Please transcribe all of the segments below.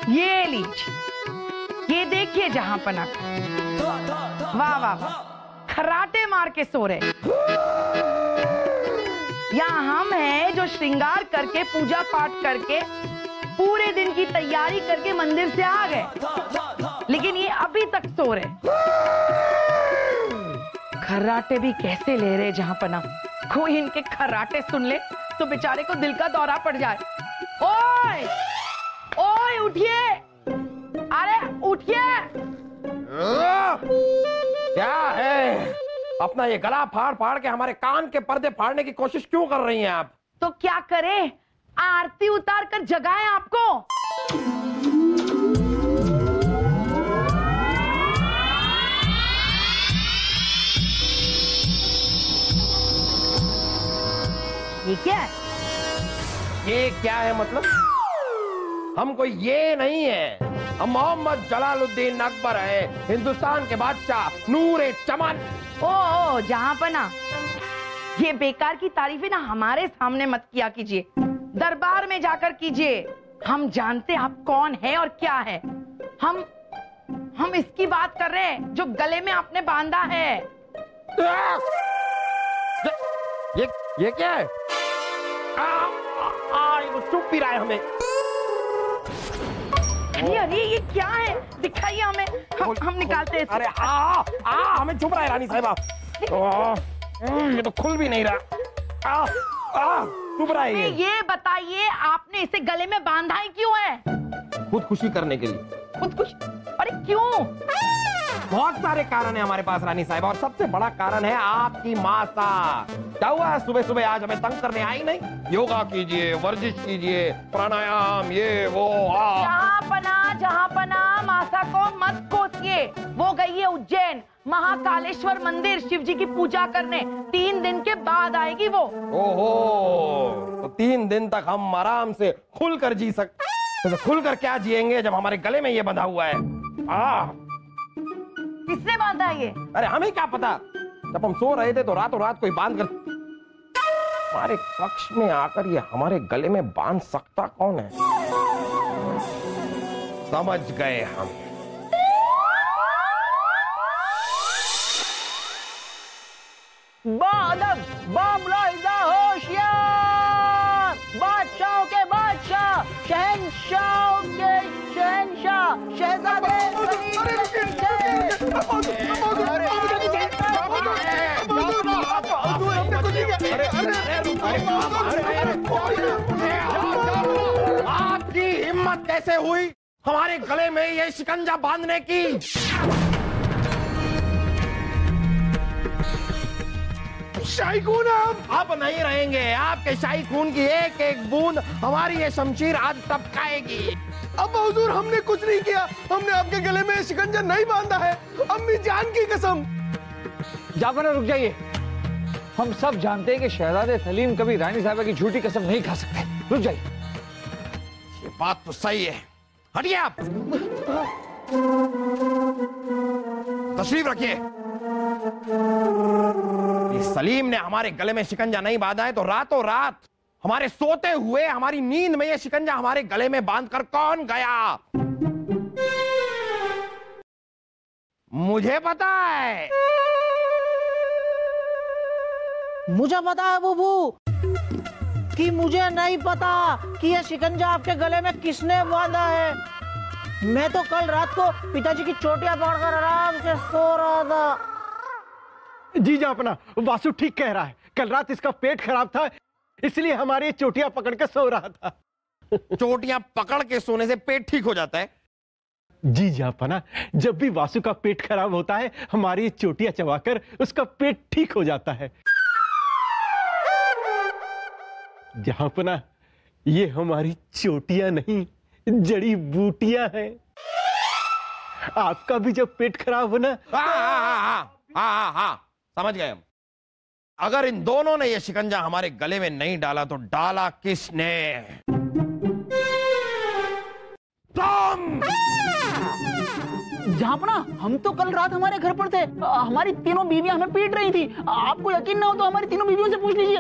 ये लीजिए, ये देखिए जहांपना, वाह वाह वाह, खर्राटे मार के सो रहे। यहाँ हम हैं जो श्रृंगार करके पूजा पाठ करके पूरे दिन की तैयारी करके मंदिर से आ गए, लेकिन ये अभी तक सो रहे। खर्राटे भी कैसे ले रहे जहांपना, कोई इनके खर्राटे सुन ले तो बेचारे को दिल का दौरा पड़ जाए। ओए ओए उठिए, अरे उठिए। क्या है? अपना ये गला फाड़ फाड़ के हमारे कान के पर्दे फाड़ने की कोशिश क्यों कर रही हैं आप? तो क्या करें, आरती उतार कर जगाएं आपको। ये क्या है? ये क्या है मतलब? हम कोई ये नहीं है, हम मोहम्मद जलालुद्दीन अकबर है, हिंदुस्तान के बादशाह, नूरे चमन। ओ जहांपना, ये बेकार की तारीफें ना हमारे सामने मत किया कीजिए, दरबार में जाकर कीजिए। हम जानते आप कौन है और क्या है। हम इसकी बात कर रहे हैं जो गले में आपने बांधा है। ये क्या है? वो चुप भी रहा है हमें। अरे ये क्या है, दिखाइए हमें, हम निकालते हैं। अरे हमें चुप रहा है रानी साहिबा। ये तो खुल भी नहीं रहा। चुप रहा है ये बताइए आपने इसे गले में बांधा ही क्यों है? खुदकुशी करने के लिए। खुदकुशी? अरे क्यों? बहुत सारे कारण है हमारे पास रानी साहिबा, और सबसे बड़ा कारण है आपकी मासा। क्या हुआ, सुबह सुबह आज हमें तंग करने आई नहीं? योगा कीजिए, वर्जिश कीजिए, प्राणायाम, ये वो। जहांपना मासा को मत कोसिए, वो गई है उज्जैन महाकालेश्वर मंदिर शिव जी की पूजा करने। 3 दिन के बाद आएगी वो। ओहो, तो 3 दिन तक हम आराम से खुलकर जी सकते। तो खुलकर क्या जिएंगे जब हमारे गले में ये बंधा हुआ है? किसने बांधा ये? अरे हमें क्या पता, जब हम सो रहे थे तो रातों रात कोई बांध कर हमारे कक्ष में आकर ये हमारे गले में बांध सकता कौन है? समझ गए हम। बादल बामलाइदा होशियार, बादशाहों के बादशाह, शहंशाह के शहंशाह, शहजादे आपकी हिम्मत कैसे हुई हमारे गले में ये शिकंजा बांधने की? शाही खून अब नहीं रहेंगे। आपके शाही खून की एक एक बूंद हमारी ये शमशीर आज टपकाएगी। अब हुजूर हमने कुछ नहीं किया, हमने आपके गले में शिकंजा नहीं बांधा है, अम्मी जान की कसम। जाफर रुक जाइए, हम सब जानते हैं कि शहजादे सलीम कभी रानी साहिबा की झूठी कसम नहीं खा सकते। रुक जाइए। ये बात तो सही है, हटिए आप। तशरीफ रखिए। सलीम ने हमारे गले में शिकंजा नहीं बांधा है तो रातों रात हमारे सोते हुए हमारी नींद में ये शिकंजा हमारे गले में बांधकर कौन गया? मुझे पता है। मुझे पता है बुबू कि मुझे नहीं पता कि यह शिकंजा आपके गले में किसने बांधा है। मैं तो कल रात को पिताजी की चोटियां पकड़कर आराम से सो रहा था। जी जापना, वासु ठीक कह रहा है, कल रात इसका पेट खराब था इसलिए हमारी चोटियां पकड़ के सो रहा था। चोटियां पकड़ के सोने से पेट ठीक हो जाता है? जी जापना, जब भी वासु का पेट खराब होता है हमारी चोटियां चबाकर उसका पेट ठीक हो जाता है। जापना, ये हमारी चोटियां नहीं जड़ी बूटियां हैं। आपका भी जब पेट खराब हो ना। हाँ, समझ गए हम। अगर इन दोनों ने ये शिकंजा हमारे गले में नहीं डाला तो डाला किसने? तुम! जहाँपना, हम तो कल रात हमारे घर पर थे, हमारी तीनों बीवियां हमें पीट रही थी। आपको यकीन ना हो तो हमारी तीनों बीवियों से पूछ लीजिए।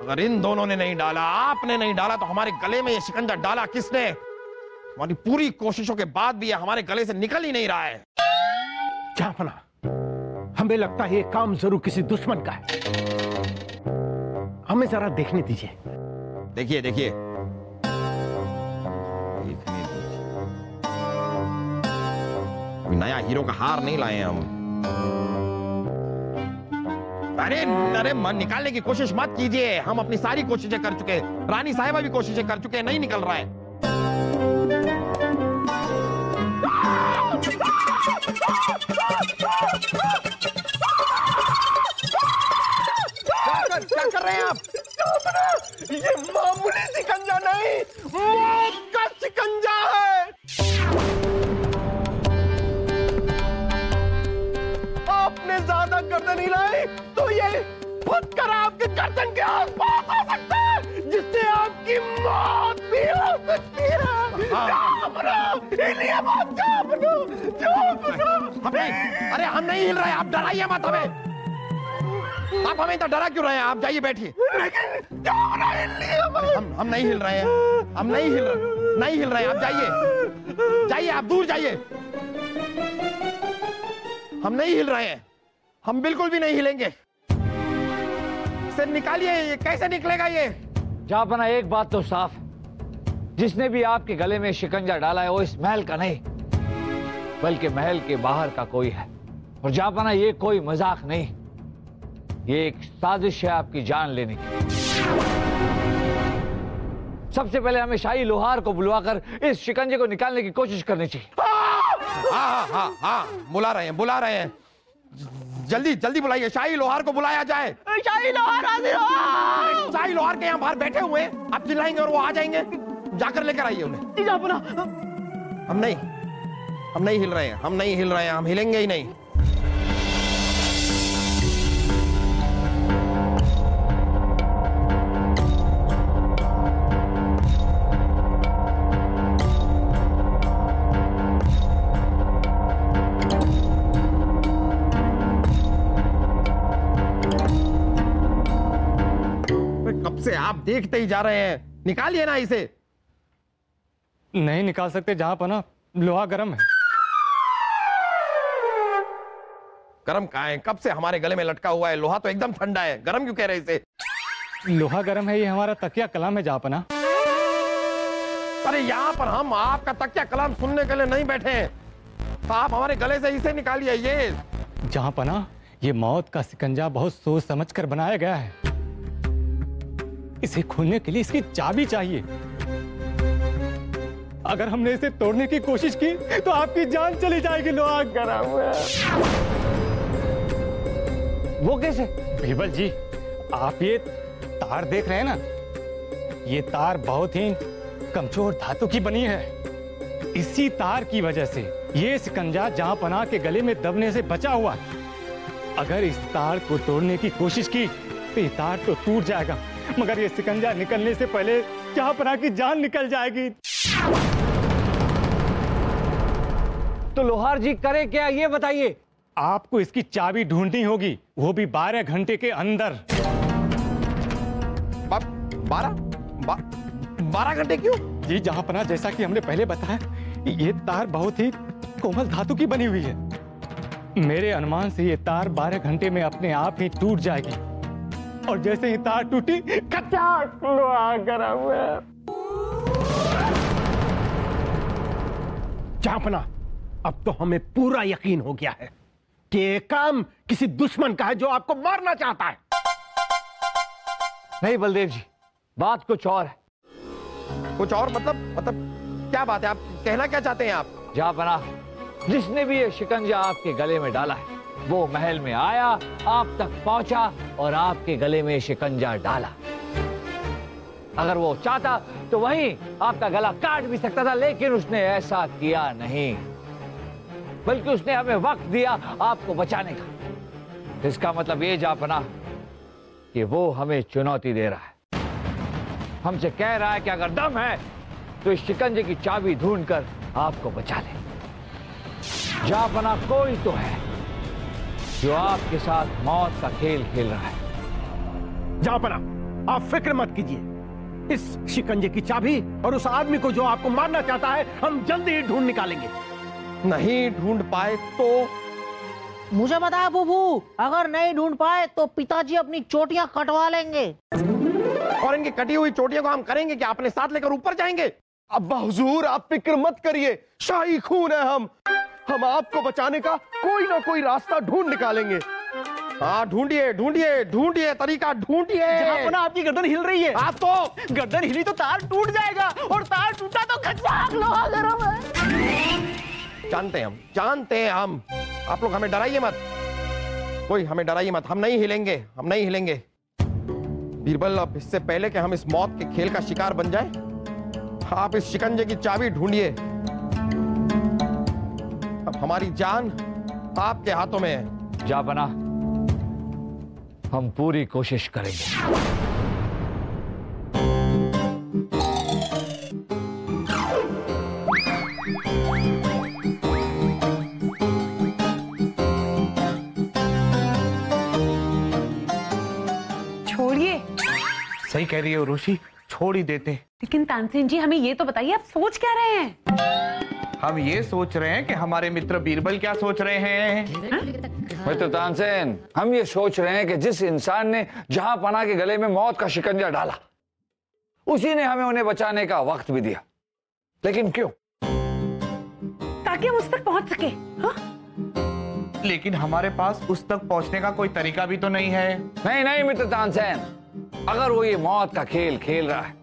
अगर इन दोनों ने नहीं डाला, आपने नहीं डाला, तो हमारे गले में ये शिकंजा डाला किसने? हमारी पूरी कोशिशों के बाद भी ये हमारे गले से निकल ही नहीं रहा है। जहाँपना, हमें लगता है ये काम जरूर किसी दुश्मन का है। हमें जरा देखने दीजिए। देखिए देखिए, कोई नया हीरो का हार नहीं लाए हम। अरे अरे मन निकालने की कोशिश मत कीजिए, हम अपनी सारी कोशिशें कर चुके हैं, रानी साहिबा भी कोशिशें कर चुके हैं, नहीं निकल रहा है। क्या कर रहे हैं आप? ये मामूली शिकंजा नहीं, मौत का शिकंजा है। आपने ज्यादा गर्दन हिलाई तो ये फटकर आपके गर्दन के आसपास आ सकता है, जिससे आपकी मौत भी हो सकती है। अरे हम नहीं हिल रहे, आप डराइए मत हमें। आप हमें इतना डरा क्यों रहे हैं? आप जाइए बैठिए। हम नहीं हिल रहे हैं, हम नहीं हिल रहे हैं। आप जाइए जाइए, आप दूर जाइए। हम नहीं हिल रहे हैं, हम बिल्कुल भी नहीं हिलेंगे। इसे निकालिए, ये कैसे निकलेगा ये? जहाँपना, एक बात तो साफ, जिसने भी आपके गले में शिकंजा डाला है वो इस महल का नहीं, बल्कि महल के बाहर का कोई है। और जहाँपना, ये कोई मजाक नहीं, ये एक साजिश है आपकी जान लेने की। सबसे पहले हमें शाही लोहार को बुलवाकर इस शिकंजे को निकालने की कोशिश करनी चाहिए। हाँ, बुला रहे हैं। जल्दी जल्दी बुलाइए, शाही लोहार को बुलाया जाए। शाही लोहार हाजिर हो। शाही लोहार के यहाँ बाहर बैठे हुए हैं, आप चिल्लाएंगे और वो आ जाएंगे। जाकर लेकर आइए उन्हें। जहाँपना, हम नहीं हिल रहे हैं, हम हिलेंगे ही नहीं। कब से आप देखते ही जा रहे हैं, निकालिए ना इसे। नहीं निकाल सकते जहाँपना, लोहा गर्म है। गरम कहाँ है? कब से हमारे गले में लटका हुआ है, लोहा तो एकदम ठंडा है, गरम क्यों कह रहे इसे? लोहा गर्म है, ये हमारा तकिया कलाम है जहाँपना। अरे यहाँ पर हम आपका तकिया कलाम सुनने के लिए नहीं बैठे हैं, तो आप हमारे गले से इसे निकालिए। ये जहाँपना, ये मौत का शिकंजा बहुत सोच समझ कर बनाया गया है। इसे खोलने के लिए इसकी चाबी चाहिए। अगर हमने इसे तोड़ने की कोशिश की तो आपकी जान चली जाएगी। लोहा गर्म है। वो कैसे? बीरबल जी, आप ये तार देख रहे हैं ना, ये तार बहुत ही कमजोर धातु की बनी है। इसी तार की वजह से ये शिकंजा जहाँपना के गले में दबने से बचा हुआ है। अगर इस तार को तोड़ने की कोशिश की तो ये तार तो टूट जाएगा, मगर ये शिकंजा निकलने से पहले जहाँपना की जान निकल जाएगी। तो लोहार जी करे क्या, ये बताइए। आपको इसकी चाबी ढूंढनी होगी, वो भी 12 घंटे के अंदर। 12 घंटे क्यों? जी जहाँपना, जैसा कि हमने पहले बताया, ये तार बहुत ही कोमल धातु की बनी हुई है। मेरे अनुमान से ये तार 12 घंटे में अपने आप ही टूट जाएगी, और जैसे ही तार टूटी, खचाक, लोहा गर्म है। जहाँपना, अब तो हमें पूरा यकीन हो गया है कि ये काम किसी दुश्मन का है जो आपको मारना चाहता है। नहीं बलदेव जी, बात कुछ और है। कुछ और मतलब क्या बात है? आप कहना क्या चाहते हैं? आप जहाँपना, जिसने भी ये शिकंजा आपके गले में डाला है, वो महल में आया, आप तक पहुंचा और आपके गले में शिकंजा डाला। अगर वो चाहता तो वहीं आपका गला काट भी सकता था, लेकिन उसने ऐसा किया नहीं, बल्कि उसने हमें वक्त दिया आपको बचाने का। इसका मतलब ये जहाँपना कि वो हमें चुनौती दे रहा है, हमसे कह रहा है कि अगर दम है तो इस शिकंजे की चाबी ढूंढकर आपको बचा ले। जापना कोई तो है जो आपके साथ मौत का खेल खेल रहा है। जापना, आप फिक्र मत कीजिए। इस शिकंजे की चाबी और उस आदमी को जो आपको मारना चाहता है हम जल्दी ही ढूंढ निकालेंगे। नहीं ढूंढ पाए तो? मुझे बताया बुबू, अगर नहीं ढूंढ पाए तो पिताजी अपनी चोटियां कटवा लेंगे। और इनकी कटी हुई चोटियों को हम करेंगे क्या? अपने साथ लेकर ऊपर जाएंगे? अब्बा हुजूर, आप फिक्र मत करिए, शाही खून है हम आपको बचाने का कोई ना कोई रास्ता ढूंढ निकालेंगे। हाँ ढूंढिए ढूंढिए ढूंढिए, तरीका ढूंढिए। जापना, आपकी गर्दन हिल रही है। आप तो गर्दन हिली तो तार टूट जाएगा, और तार टूटा तो खचाक लोहा गरम है। जानते हैं हम। आप लोग हमें डराइए मत, कोई हमें डराइए मत। हम नहीं हिलेंगे। बीरबल, अब इससे पहले कि हम इस मौत के खेल का शिकार बन जाएं, आप इस शिकंजे की चाबी ढूंढिए। अब हमारी जान आपके हाथों में है। जापना, हम पूरी कोशिश करेंगे। छोड़िए। सही कह रही है उर्वशी, छोड़ ही देते। लेकिन तानसेन जी, हमें ये तो बताइए, आप सोच क्या रहे हैं? हम ये सोच रहे हैं कि हमारे मित्र बीरबल क्या सोच रहे हैं। मित्र तानसेन, हम ये सोच रहे हैं कि जिस इंसान ने जहांपना के गले में मौत का शिकंजा डाला, उसी ने हमें उन्हें बचाने का वक्त भी दिया। लेकिन क्यों? ताकि हम उस तक पहुंच सके। हाँ? लेकिन हमारे पास उस तक पहुंचने का कोई तरीका भी तो नहीं है। नहीं मित्र तानसेन, अगर वो ये मौत का खेल खेल रहा है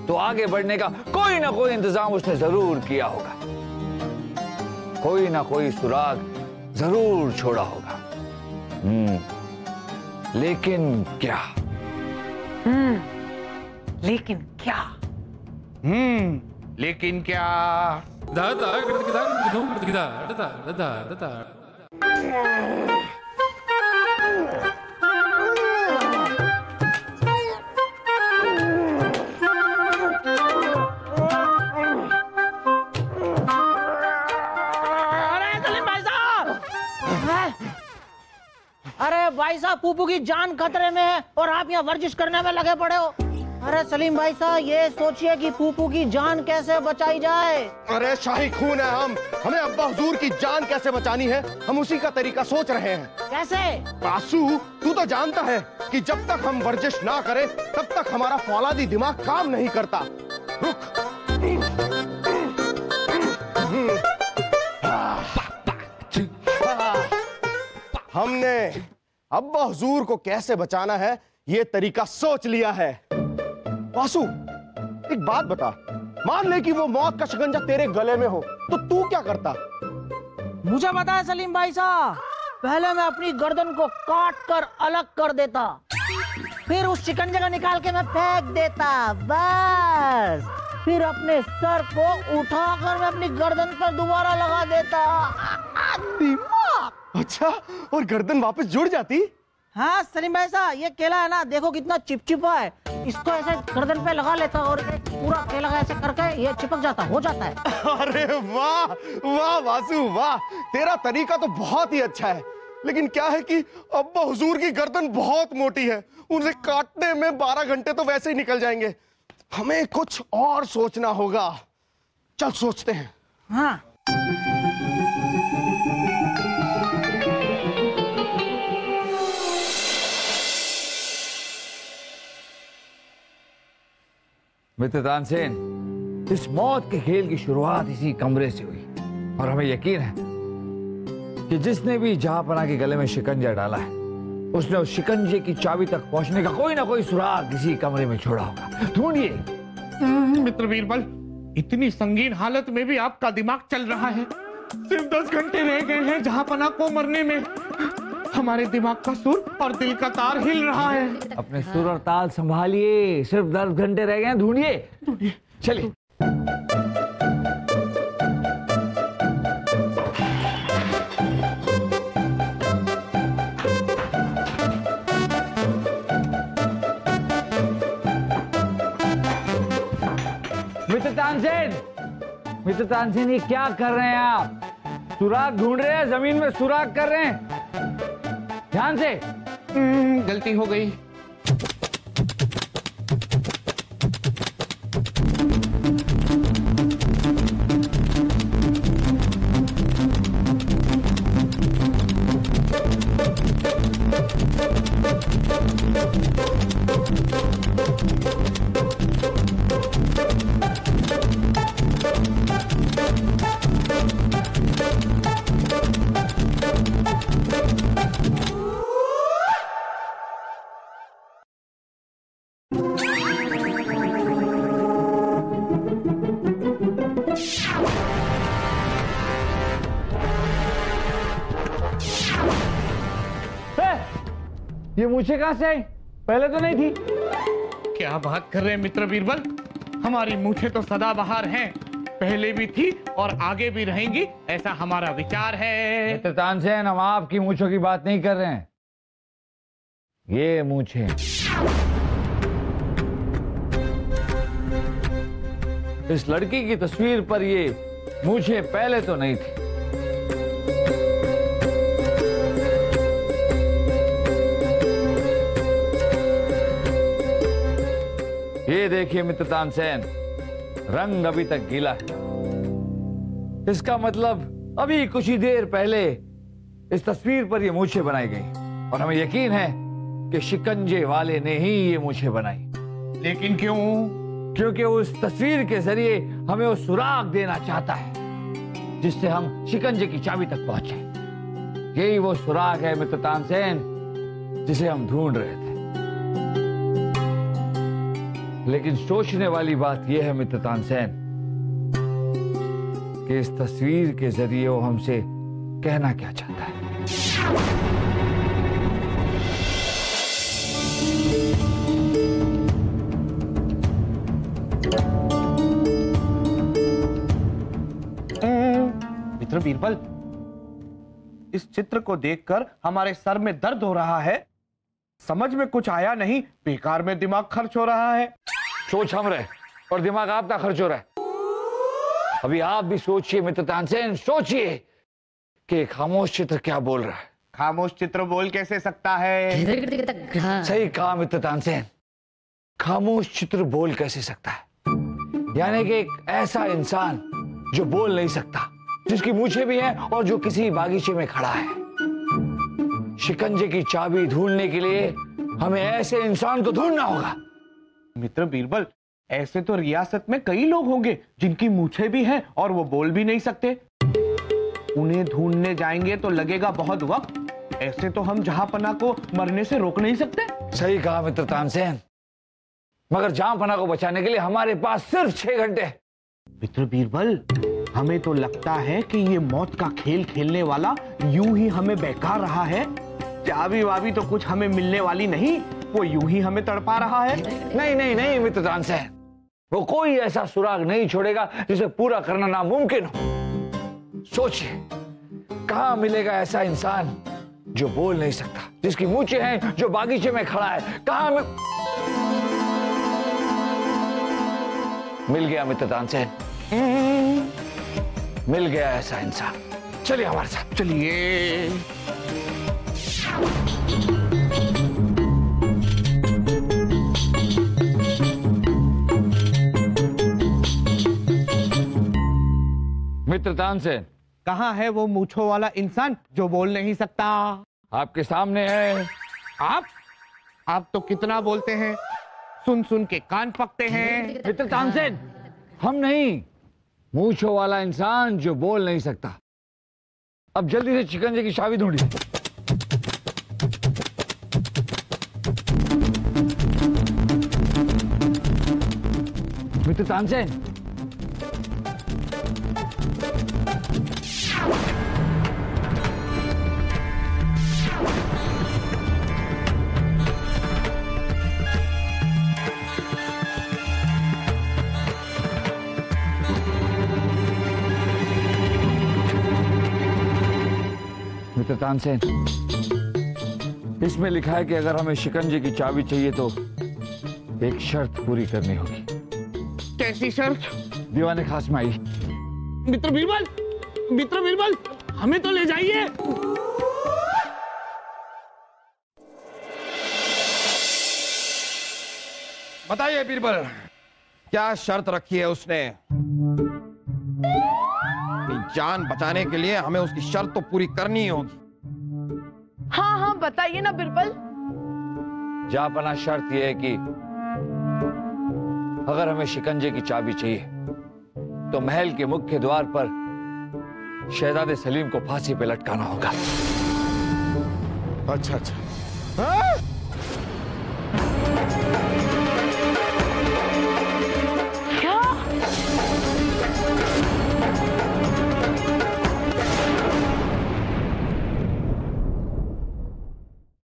तो आगे बढ़ने का कोई ना कोई इंतजाम उसने जरूर किया होगा, कोई ना कोई सुराग जरूर छोड़ा होगा। लेकिन क्या? लेकिन क्या? लेकिन क्या? अरे भाई साहब, फूफू की जान खतरे में है और आप यहाँ वर्जिश करने में लगे पड़े हो। अरे सलीम भाई साहब, ये सोचिए कि फूफू की जान कैसे बचाई जाए। अरे शाही खून है हमें अब्बा हुजूर की जान कैसे बचानी है, हम उसी का तरीका सोच रहे हैं। कैसे? बासु, तू तो जानता है कि जब तक हम वर्जिश ना करें तब तक हमारा फौलादी दिमाग काम नहीं करता। रुक। हमने अब्बा हुजूर को कैसे बचाना है ये तरीका सोच लिया है। बासु, एक बात बता, मान ले कि वो मौत का शिकंजा तेरे गले में हो तो तू क्या करता? मुझे पता है सलीम भाई साहब, पहले मैं अपनी गर्दन को काट कर अलग कर देता, फिर उस शिकंजे को निकाल के मैं फेंक देता, बस। फिर अपने सर को उठाकर मैं अपनी गर्दन पर दोबारा लगा देता। अच्छा, और गर्दन वापस जुड़ जाती? हाँ सलीम भाई साहब, ये केला है ना, देखो कितना चिपचिपा है, इसको ऐसे गर्दन पे लगा लेता और पूरा केला ऐसे करके ये चिपक जाता, हो जाता है। अरे वाह वाह वासु वाह, तेरा तरीका तो बहुत ही अच्छा है। लेकिन क्या है कि अब्बा हुजूर की गर्दन बहुत मोटी है, उसे काटने में 12 घंटे तो वैसे ही निकल जाएंगे। हमें कुछ और सोचना होगा। चल सोचते हैं। हाँ। मित्र तानसेन, इस मौत के खेल की शुरुआत इसी कमरे से हुई और हमें यकीन है कि जिसने भी जहांपना के गले में शिकंजा डाला है उसने उस शिकंजे की चाबी तक पहुंचने का कोई ना कोई सुराग इसी कमरे में छोड़ा होगा। ढूंढिए। मित्र बीरबल, इतनी संगीन हालत में भी आपका दिमाग चल रहा है। सिर्फ 10 घंटे रह गए हैं जहांपना को मरने में। हमारे दिमाग का सुर और दिल का तार हिल रहा है। अपने सुर और ताल संभालिए, सिर्फ 10 घंटे रह गए हैं। ढूंढिए। चलिए। मित्र तानसेन, ये क्या कर रहे हैं आप? सुराग ढूंढ रहे हैं, जमीन में सुराग कर रहे हैं। ध्यान से। गलती हो गई। ये मूछें कहां से आई? पहले तो नहीं थी। क्या बात कर रहे हैं मित्र बीरबल, हमारी मूछें तो सदाबहार हैं, पहले भी थी और आगे भी रहेंगी, ऐसा हमारा विचार है। मित्र तानसेन, हम आपकी मूछों की बात नहीं कर रहे हैं। ये मूछें इस लड़की की तस्वीर पर ये मूछें पहले तो नहीं थी। ये देखिए मित्र तानसेन, रंग अभी तक गीला है। इसका मतलब अभी कुछ ही देर पहले इस तस्वीर पर ये मूछें बनाई गई और हमें यकीन है कि शिकंजे वाले ने ही ये मूछें बनाई। लेकिन क्यों? क्योंकि उस तस्वीर के जरिए हमें वो सुराग देना चाहता है जिससे हम शिकंजे की चाबी तक पहुंचे। यही वो सुराग है मित्र तानसेन जिसे हम ढूंढ रहे थे। लेकिन सोचने वाली बात यह है मित्र तानसेन कि इस तस्वीर के जरिए वो हमसे कहना क्या चाहता है। मित्र बीरबल, इस चित्र को देखकर हमारे सर में दर्द हो रहा है, समझ में कुछ आया नहीं, बेकार में दिमाग खर्च हो रहा है। सोच हम रहे और दिमाग आपका खर्च हो रहा है। अभी आप भी सोचिए मित्र तानसेन, सोचिए कि खामोश चित्र क्या बोल रहा है। खामोश चित्र बोल कैसे सकता है? सही कहा मित्र तानसेन, खामोश चित्र बोल कैसे सकता है? यानी कि एक ऐसा इंसान जो बोल नहीं सकता, जिसकी मूछें भी हैं और जो किसी बागीचे में खड़ा है। शिकंजे की चाबी ढूंढने के लिए हमें ऐसे इंसान को ढूंढना होगा। मित्र बीरबल, ऐसे तो रियासत में कई लोग होंगे जिनकी मूछें भी हैं और वो बोल भी नहीं सकते। उन्हें ढूंढने जाएंगे तो लगेगा बहुत वक्त। ऐसे तो हम जहांपना को मरने से रोक नहीं सकते। सही कहा मित्र तानसेन, मगर जहांपना को बचाने के लिए हमारे पास सिर्फ 6 घंटे हैं। मित्र बीरबल, हमें तो लगता है कि ये मौत का खेल खेलने वाला यूं ही हमें बहका रहा है। चाबी वाबी तो कुछ हमें मिलने वाली नहीं, वो यूं ही हमें तड़पा रहा है। नहीं नहीं नहीं मित्र तानसेन, वो कोई ऐसा सुराग नहीं छोड़ेगा जिसे पूरा करना नामुमकिन हो। सोचिए, कहां मिलेगा ऐसा इंसान जो बोल नहीं सकता, जिसकी मूछें हैं, जो बागीचे में खड़ा है? कहां मिल गया मित्र तानसेन, मिल गया ऐसा इंसान। चलिए हमारे साथ, चलिए। मित्र तानसेन, कहाँ है वो मूछों वाला इंसान जो बोल नहीं सकता? आपके सामने है। आप तो कितना बोलते हैं, सुन सुन के कान पकते हैं। मित्र तानसेन, हम नहीं, मूछों वाला इंसान जो बोल नहीं सकता। अब जल्दी से शिकंजे की चाबी ढूंढिए। मित्र तानसेन, मित्र तानसेन, इसमें लिखा है कि अगर हमें शिकंजे की चाबी चाहिए तो एक शर्त पूरी करनी होगी। कैसी शर्त? दीवाने खास में आई। मित्र बीरबल, हमें तो ले जाइए। बताइए बीरबल, क्या शर्त रखी है उसने? जान बचाने के लिए हमें उसकी शर्त तो पूरी करनी ही होगी। हाँ हाँ बताइए ना बीरबल। जहांपना शर्त यह है कि अगर हमें शिकंजे की चाबी चाहिए तो महल के मुख्य द्वार पर शहजादे सलीम को फांसी पे लटकाना होगा। अच्छा अच्छा। हाँ?